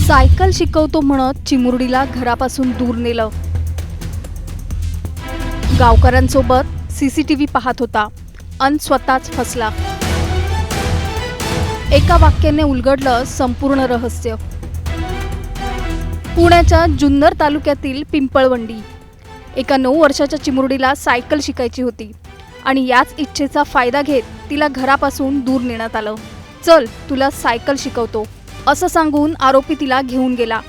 Cycle शिकवतो म्हणत चिमुरडीला घरापासून दूर नेलं। गावकऱ्यांसोबत सीसीटीव्ही पाहत होता अन स्वतःच फसला। एका वाक्याने उलगडलं संपूर्ण रहस्य। पुण्याच्या जुन्नर तालुक्यातील पिंपळवंडी एका 9 वर्षाच्या चिमुरडीला सायकल शिकायची होती आणि याच इच्छेचा फायदा घेत तिला घरापासून दूर नेण्यात आलं। चल तुला सायकल शिकवतो असं सांगून आरोपी तिला घेऊन गेला।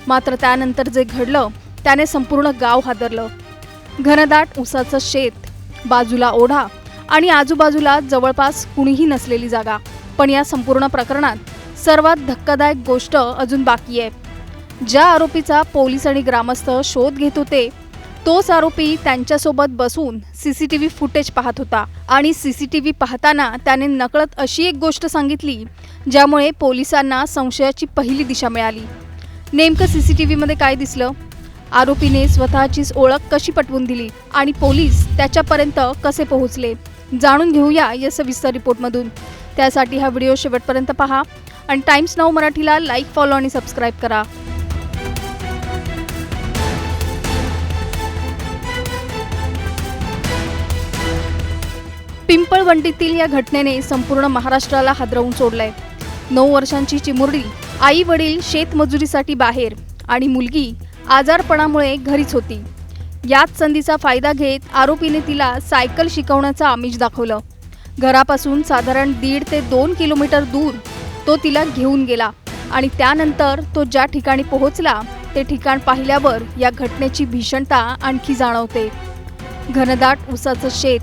मात्र त्यानंतर जे घडलं त्याने संपूर्ण गाव हादरलं। घनदाट उसाचं शेत, बाजूला ओढा आणि आजूबाजूला जवळपास कुणीही नसलेली जागा। पण या संपूर्ण प्रकरणात सर्वात धक्कादायक गोष्ट अजून बाकी आहे। ज्या आरोपीचा पोलीस आणि ग्रामस्थ शोध घेत होते तोच आरोपी त्यांच्यासोबत बसून सीसीटीव्ही फुटेज पाहत होता आणि सीसीटीव्ही पाहताना त्याने नकळत अशी एक गोष्ट सांगितली ज्यामुळे पोलिसांना संशयाची पहिली दिशा मिळाली। नेमकं सीसीटीव्हीमध्ये काय दिसलं, आरोपीने स्वतःचीच ओळख कशी पटवून दिली आणि पोलीस त्याच्यापर्यंत कसे पोहोचले, जाणून घेऊया या सविस्तर रिपोर्टमधून। त्यासाठी हा व्हिडिओ शेवटपर्यंत पहा आणि टाइम्स नाऊ मराठीला लाईक, फॉलो आणि सबस्क्राईब करा। पिंपळवंडीतील या घटनेने संपूर्ण महाराष्ट्राला हादरवून सोडलंय। 9 वर्षांची चिमुरडी, आई वडील शेतमजुरीसाठी बाहेर आणि मुलगी आजारपणामुळे घरीच होती। याच संधीचा फायदा घेत आरोपीने तिला सायकल शिकवण्याचं आमिष दाखवलं। घरापासून साधारण 1.5 ते 2 किलोमीटर दूर तो तिला घेऊन गेला आणि त्यानंतर तो ज्या ठिकाणी पोहोचला ते ठिकाण पाहिल्यावर या घटनेची भीषणता आणखी जाणवते। घनदाट उसाचं शेत,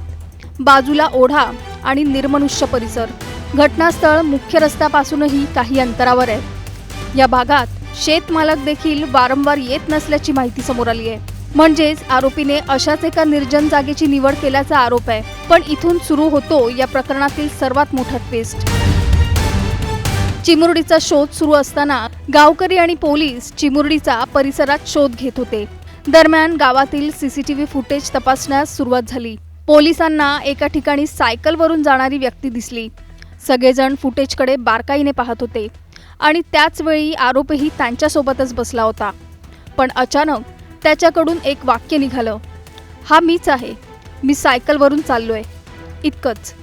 बाजूला ओढा आणि निर्मनुष्य परिसर। घटनास्थळ मुख्य रस्त्यापासूनही काही अंतरावर आहे। या भागात शेतमालक देखील वारंवार येत नसल्याची माहिती समोर आली आहे। म्हणजेच आरोपीने अशाच एका निर्जन जागेची निवड केल्याचा आरोप आहे। पण इथून सुरू होतो या प्रकरणातील सर्वात मोठा ट्विस्ट। चिमुरडीचा शोध सुरू असताना गावकरी आणि पोलीस चिमुरडीचा परिसरात शोध घेत होते। दरम्यान गावातील सीसीटीव्ही फुटेज तपासण्यास सुरुवात झाली। पोलिसांना एका ठिकाणी सायकलवरून जाणारी व्यक्ती दिसली। सगळेजण फुटेजकडे बारकाईने पाहत होते आणि त्याच वेळी आरोपीही त्यांच्यासोबतच बसला होता। पण अचानक त्याच्याकडून एक वाक्य निघालं, हा मीच आहे, मी सायकलवरून चाललोय, इतकंच।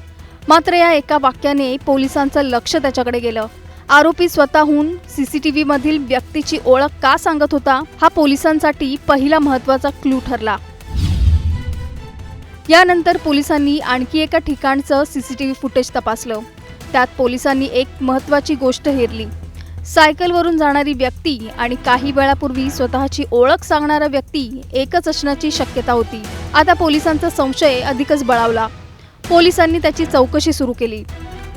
मात्र या एका वाक्याने पोलिसांचं लक्ष त्याच्याकडे गेलं। आरोपी स्वतःहून सीसीटीव्ही मधील व्यक्तीची ओळख का सांगत होता हा पोलिसांसाठी पहिला महत्त्वाचा क्लू ठरला। यानंतर पोलिसांनी आणखी एका ठिकाणचं सीसीटीव्ही फुटेज तपासलं। त्यात पोलिसांनी एक महत्त्वाची गोष्ट हेरली, सायकलवरून जाणारी व्यक्ती आणि काही वेळापूर्वी स्वतःची ओळख सांगणारा व्यक्ती एकच असण्याची शक्यता होती। आता पोलिसांचा संशय अधिकच बळावला। पोलिसांनी त्याची चौकशी सुरू केली।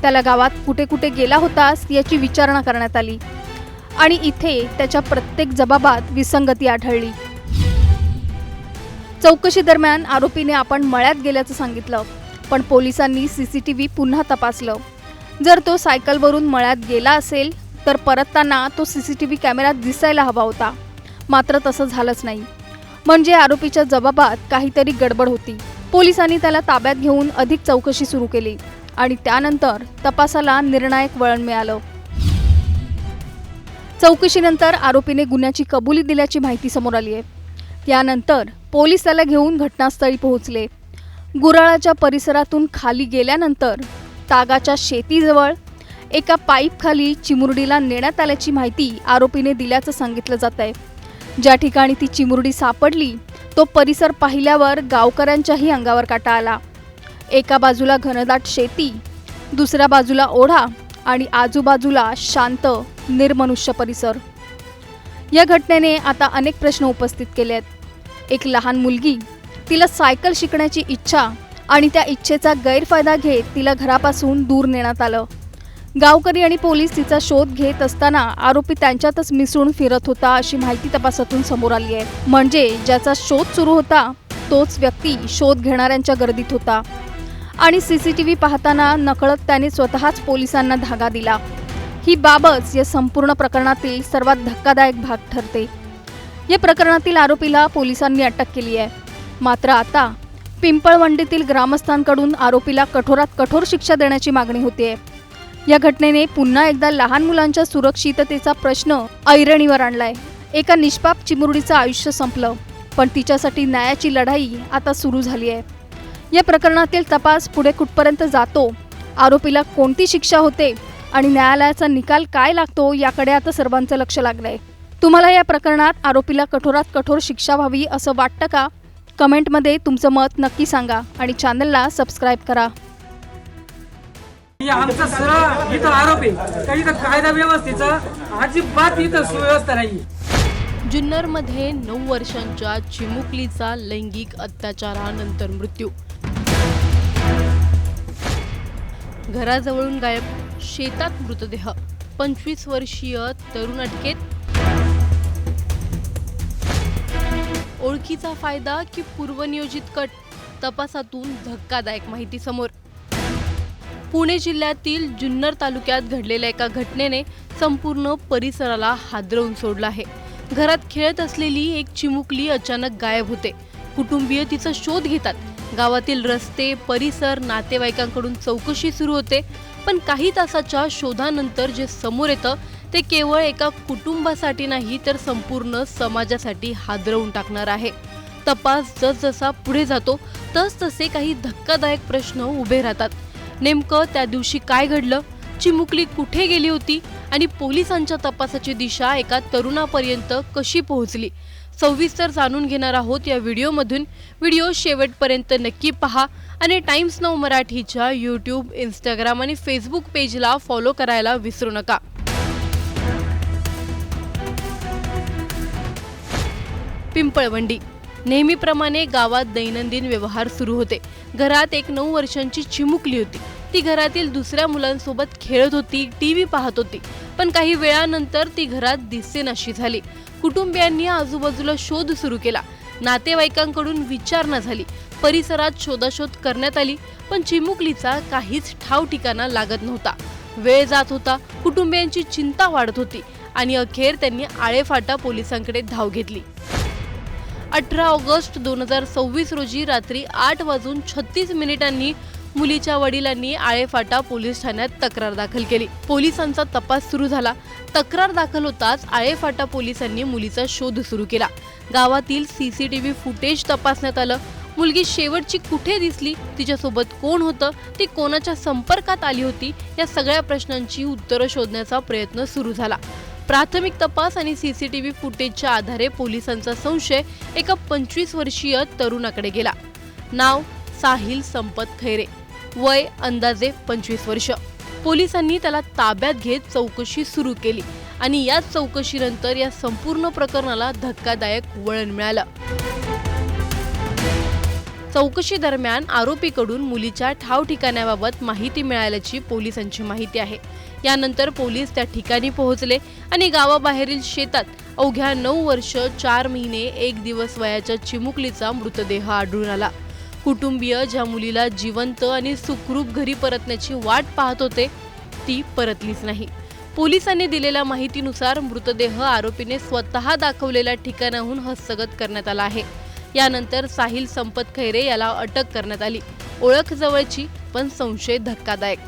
त्याला गावात कुठे कुठे गेला होतास याची विचारणा करण्यात आली आणि इथे त्याच्या प्रत्येक जबाबात विसंगती आढळली। चौकशी दरम्यान आरोपीने आपण मळ्यात गेल्याचं सांगितलं, पण पोलिसांनी सीसीटीव्ही पुन्हा तपासलं। जर तो सायकलवरून मळ्यात गेला असेल तर परतताना तो सीसीटीव्ही कॅमेरा दिसायला हवा होता। मात्र तसं झालंच नाही। म्हणजे आरोपीच्या जबाबात काहीतरी गडबड होती। पोलिसांनी त्याला ताब्यात घेऊन अधिक चौकशी सुरू केली आणि त्यानंतर तपासाला निर्णायक वळण मिळालं। चौकशीनंतर आरोपीने गुन्ह्याची कबुली दिल्याची माहिती समोर आली आहे। त्यानंतर पोलीस त्याला घेऊन घटनास्थळी पोहोचले। गुराळाच्या परिसरातून खाली गेल्यानंतर तागाच्या शेतीजवळ एका पाईपखाली चिमुरडीला नेण्यात आल्याची माहिती आरोपीने दिल्याचं सांगितलं जात आहे। ज्या ठिकाणी ती चिमुरडी सापडली तो परिसर पाहिल्यावर गावकऱ्यांच्याही अंगावर काटा आला। एका बाजूला घनदाट शेती, दुसऱ्या बाजूला ओढा आणि आजूबाजूला शांत निर्मनुष्य परिसर। या घटनेने आता अनेक प्रश्न उपस्थित केले आहेत। एक लहान मुलगी, तिला सायकल शिकण्याची इच्छा आणि त्या इच्छेचा गैरफायदा घेत तिला घरापासून दूर नेण्यात आलं। गावकरी आणि पोलीस तिचा शोध घेत असताना आरोपी त्यांच्यातच मिसळून फिरत होता अशी माहिती तपासातून समोर आली आहे। म्हणजे ज्याचा शोध सुरू होता तोच व्यक्ती शोध घेणाऱ्यांच्या गर्दीत होता आणि सीसीटीव्ही पाहताना नकळत त्याने स्वतःच पोलिसांना धागा दिला। ही बाबच या संपूर्ण प्रकरणातील सर्वात धक्कादायक भाग ठरते। या प्रकरणातील आरोपीला पोलिसांनी अटक केली आहे। मात्र आता पिंपळवंडीतील ग्रामस्थांकडून आरोपीला कठोरात कठोर शिक्षा देण्याची मागणी होते। या घटनेने पुन्हा एकदा लहान मुलांच्या सुरक्षिततेचा प्रश्न ऐरणीवर आणलाय। एका निष्पाप चिमुरडीचं आयुष्य संपलं, पण तिच्यासाठी न्यायाची लढाई आता सुरू झाली आहे। या प्रकरणातील तपास पुढे कुठपर्यंत जातो, आरोपीला कोणती शिक्षा होते आणि न्यायालयाचा निकाल काय लागतो याकडे आता सर्वांचं लक्ष लागलंय। तुम्हाला या प्रकरणात आरोपीला कठोरात कठोर शिक्षा व्हावी असं वाटतं का? कमेंटमध्ये तुमचं मत नक्की सांगा आणि चॅनलला सबस्क्राईब करा। आमचा सरळ इथं आरोप आहे काही कायदा व्यवस्थेचा अजिबात इथं सुव्यवस्था नाही। जुन्नरमध्ये 9 वर्षांच्या चिमुकलीचा लैंगिक अत्याचारानंतर मृत्यू, घराजवळून गायब, शेतात मृतदेह, 25 वर्षीय तरुण अटकेत, ओळखीचा फायदा की पूर्वनियोजित कट, तपासातून धक्कादायक माहिती समोर। पुणे जिल्ह्यातील जुन्नर तालुक्यात घडलेल्या एका घटनेने संपूर्ण परिसराला हादरवून सोडलं आहे। घरात खेळत असलेली एक चिमुकली अचानक गायब होते। कुटुंबीय तिचा शोध घेतात। गावातील रस्ते, परिसर, नातेवाईकांकडून चौकशी सुरू होते, पण काही तासाच्या शोधानंतर जे समोर येतं ते केवळ एका कुटुंबासाठी नाही तर संपूर्ण समाजासाठी हादरवून टाकणार आहे। तपास जसजसा पुढे जातो तसतसे काही धक्कादायक प्रश्न उभे राहतात। नेमकं त्या दिवशी काय घडलं, चिमुकली कुठे गेली होती आणि पोलिसांच्या तपासाची दिशा एका तरुणापर्यंत कशी पोहोचली, सविस्तर जाणून घेणार आहोत या व्हिडिओमधून। व्हिडिओ शेवटपर्यंत नक्की पहा आणि टाइम्स नाऊ मराठीच्या यूट्यूब, इंस्टाग्राम आणि फेसबुक पेजला फॉलो करायला विसरू नका। पिंपळवंडी, नेहमीप्रमाणे गावात दैनंदिन व्यवहार सुरू होते। घरात एक 9 वर्षांची चिमुकली होती। ती घरातील दुसऱ्या मुलांसोबत खेळत होती, टीव्ही पाहत होती, पण काही वेळानंतर ती घरात दिसेनाशी झाली। कुटुंबियांनी आजूबाजूला शोध सुरू केला। नातेवाईकांकडून विचारणा झाली, परिसरात शोधाशोध करण्यात आली, पण चिमुकलीचा काहीच ठाव ठिकाणा लागत नव्हता। वेळ जात होता, कुटुंबियांची चिंता वाढत होती आणि अखेर त्यांनी आळेफाटा पोलिसांकडे धाव घेतली। 18 ऑगस्ट 2026 रोजी रात्री 8:36 मुलीच्या वडिलांनी आळेफाटा पोलीस ठाण्यात तक्रार दाखल केली। पोलिसांचा तपास सुरू झाला। तक्रार दाखल होताच आळेफाटा पोलिसांनी मुलीचा शोध सुरू केला। गावातील सीसीटीव्ही फुटेज तपासण्यात आलं। मुलगी शेवटची कुठे दिसली, तिच्यासोबत कोण होतं, ती कोणाच्या संपर्कात आली होती, या सगळ्या प्रश्नांची उत्तरं शोधण्याचा प्रयत्न सुरू झाला। प्राथमिक तपास आणि सीसीटीव्ही फुटेजच्या आधारे पोलिसांचा संशय एका 25 वर्षीय तरुणाकडे गेला। नाव साहिल संपत खैरे, वय अंदाजे 25 वर्ष। पोलिसांनी त्याला ताब्यात घेत चौकशी सुरू केली आणि याच चौकशीनंतर या संपूर्ण प्रकरणाला धक्कादायक वळण मिळालं। चौकशी दरम्यान आरोपीकडून मुलीच्या ठाव ठिकाण्याबाबत माहिती मिळाल्याची पोलिसांची माहिती आहे। यानंतर पोलीस त्या ठिकाणी पोहोचले आणि गावाबाहेरील शेतात अवघ्या 9 वर्ष 4 महिने 1 दिवस वयाच्या चिमुकलीचा मृतदेह आढळून आला। कुटुंबीय ज्या मुलीला जिवंत आणि सुखरूप घरी परतण्याची वाट पाहत होते ती परतलीच नाही। पोलिसांनी दिलेल्या माहितीनुसार मृतदेह आरोपीने स्वतः दाखवलेल्या ठिकाणाहून हस्तगत करण्यात आला आहे। यानंतर साहिल संपत खैरे याला अटक करण्यात आली। ओळख जवळची पण संशय धक्कादायक।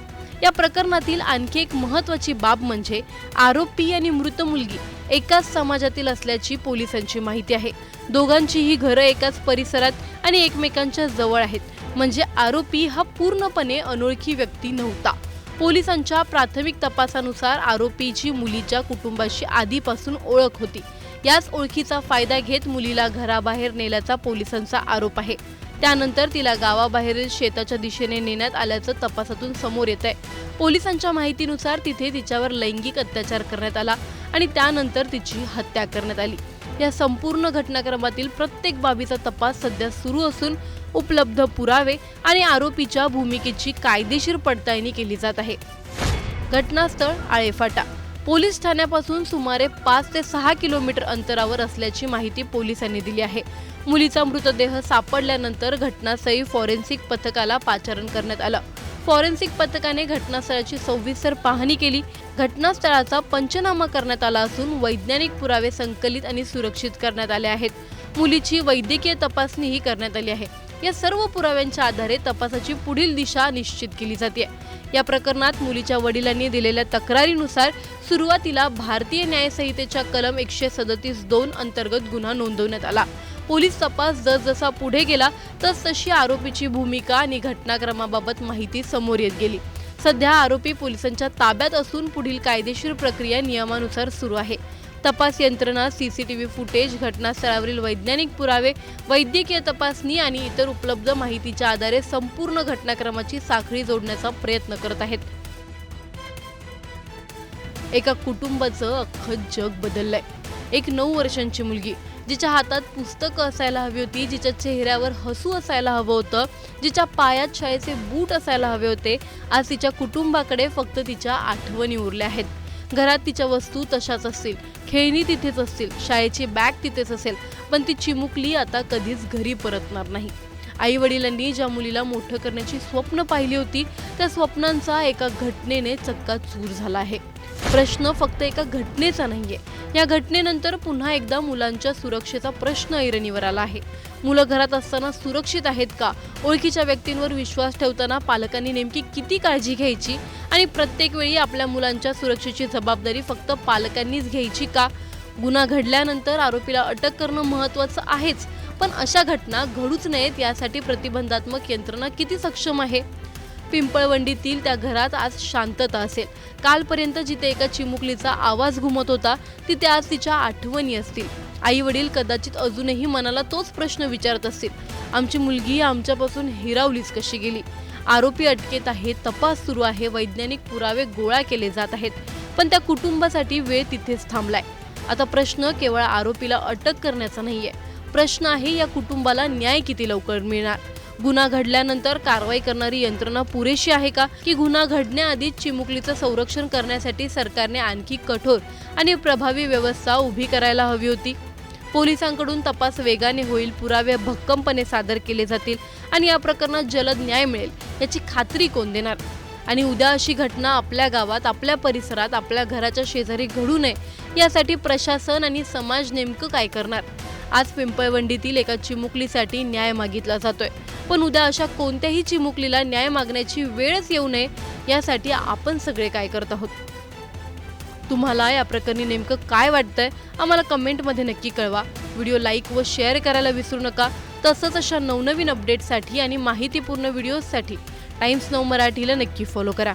या प्रकरणातील आणखी एक महत्त्वाची बाब म्हणजे आरोपी आणि मृत मुलगी एकाच समाजातील असल्याची पोलिसांची माहिती आहे। दोघांचीही घरं एकाच परिसरात आणि एकमेकांच्या जवळ आहेत, म्हणजे आरोपी हा पूर्णपणे अनोळखी व्यक्ती नव्हता। पोलिसांच्या प्राथमिक तपासानुसार आरोपीची मुलीच्या कुटुंबाशी आधीपासून ओळख होती। याच ओळखीचा फायदा घेत मुलीला घराबाहेर नेल्याचा पोलिसांचा आरोप आहे। त्यानंतर तिला गावाबाहेरील शेताच्या दिशेने नेण्यात आल्याचं तपासातून समोर येत आहे। पोलिसांच्या माहितीनुसार तिथे तिच्यावर लैंगिक अत्याचार करण्यात आला आणि त्यानंतर तिची हत्या करण्यात आली। या संपूर्ण घटनाक्रमातील प्रत्येक बाबीचा तपास सध्या सुरू असून उपलब्ध पुरावे आणि आरोपीच्या भूमिकेची कायदेशीर पडताळणी केली जात आहे। घटनास्थळ आळेफाटा पोलीस ठाण्यापासून सुमारे 5 ते 6 किलोमीटर अंतरावर असल्याची माहिती पोलिसांनी दिली आहे। मुलीचा मृतदेह सापडल्यानंतर घटनास्थळी फॉरेन्सिक पथकाला पाचारण करण्यात आलं। फॉरेन्सिक पथकाने घटनास्थळाची सविस्तर पाहणी केली। घटनास्थळाचा पंचनामा करण्यात आला असून वैज्ञानिक पुरावे संकलित आणि सुरक्षित करण्यात आले आहेत। मुलीची वैद्यकीय तपासणीही करण्यात आली आहे। या सर्व पुराव्यांच्या आधारे तपासाची पुढील दिशा निश्चित केली जाते। या प्रकरणात मुलीच्या वडिलांनी दिलेल्या तक्रारीनुसार सुरुवातीला भारतीय न्याय संहितेच्या कलम 137(2) अंतर्गत गुन्हा नोंदवण्यात आला. पोलीस तपास जसजसा पुढे गेला तसतशी आरोपीची भूमिका आणि घटनाक्रमाबाबत माहिती समोर येत गेली. सध्या आरोपी पोलिसांच्या ताब्यात असून पुढील कायदेशीर प्रक्रिया नियमानुसार सुरू आहे. तपास यंत्रणा सीसीटीव्ही फुटेज, घटनास्थळावरील वैज्ञानिक पुरावे, वैद्यकीय तपासणी आणि इतर उपलब्ध माहितीच्या आधारे संपूर्ण घटनाक्रमाची साखळी जोडण्याचा प्रयत्न करत आहेत. एका कुटुंबाचं अख्खं जग बदललंय. एक 9 वर्षांची मुलगी जिच्या हातात पुस्तकं असायला हवी होती, जिच्या चेहऱ्यावर हसू असायला हवं होतं, जिच्या पायात शाळेचे बूट असायला हवे होते, आज तिच्या कुटुंबाकडे फक्त तिच्या आठवणी उरल्या आहेत. घरात तिच्या वस्तू तशाच असतील, खेळणी तिथेच असतील, शाळेची बॅग तिथेच असेल, पण ती चिमुकली आता कधीच घरी परतणार नाही. आई वडिलांनी ज्या मुलीला मोठं करण्याची स्वप्न पाहिली होती त्या स्वप्नांचा एका घटनेने चक्काचूर झाला आहे. प्रश्न फक्त एका घटनेचा नाहीये. या घटनेनंतर पुन्हा एकदा मुलांच्या सुरक्षेचा प्रश्न ऐरणीवर आला आहे. मुलं घरात असताना सुरक्षित आहेत का? ओळखीच्या व्यक्तींवर विश्वास ठेवताना पालकांनी नेमकी किती काळजी घ्यायची आणि प्रत्येक वेळी आपल्या मुलांच्या सुरक्षेची जबाबदारी फक्त पालकांनीच घ्यायची का? गुन्हा घडल्यानंतर आरोपीला अटक करणं महत्त्वाचं आहेच, पण अशा घटना घडूच नयेत यासाठी प्रतिबंधात्मक यंत्रणा किती सक्षम आहे? पिंपळवंडीतील त्या घरात आज शांतता असेल. कालपर्यंत जिथे एका चिमुकलीचा आवाज घुमत होता तिथे आज तिच्या आठवणी असतील. आई वडील कदाचित अजूनही मनाला तोच प्रश्न विचारत असतील, आमची मुलगी आमच्यापासून हिरावलीच कशी गेली? आरोपी अटकेत आहे, तपास सुरू आहे, वैज्ञानिक पुरावे गोळा केले जात आहेत, पण त्या कुटुंबासाठी वेळ तिथेच थांबलाय. आता प्रश्न केवळ आरोपीला अटक करण्याचा नाहीये. प्रश्न आहे या कुटुंबाला न्याय किती लवकर मिळणार? गुन्हा घडल्यानंतर कारवाई करणारी यंत्रणा पुरेशी आहे का, की गुन्हा घडण्याआधीच चिमुकलीचं संरक्षण करण्यासाठी सरकारने आणखी कठोर आणि प्रभावी व्यवस्था उभी करायला हवी होती? पोलिसांकडून तपास वेगाने होईल, पुरावे भक्कमपणे सादर केले जातील आणि या प्रकरणात जलद न्याय मिळेल याची खात्री कोण देणार? आणि उद्या अशी घटना आपल्या गावात, आपल्या परिसरात, आपल्या घराच्या शेजारी घडू नये यासाठी प्रशासन आणि समाज नेमकं काय करणार? आज पिंपळवंडीतील एका चिमुकलीसाठी न्याय मागितला जातोय, पण उद्या अशा कोणत्याही चिमुकलीला न्याय मागण्याची वेळच येऊ नये यासाठी आपण सगळे काय करत आहोत? तुम्हाला या प्रकरणी नेमकं काय वाटतंय आम्हाला कमेंटमध्ये नक्की कळवा. व्हिडिओ लाईक व शेअर करायला विसरू नका. तसंच अशा नवनवीन अपडेटसाठी आणि माहितीपूर्ण व्हिडिओजसाठी टाइम्स नाऊ मराठीला नक्की फॉलो करा.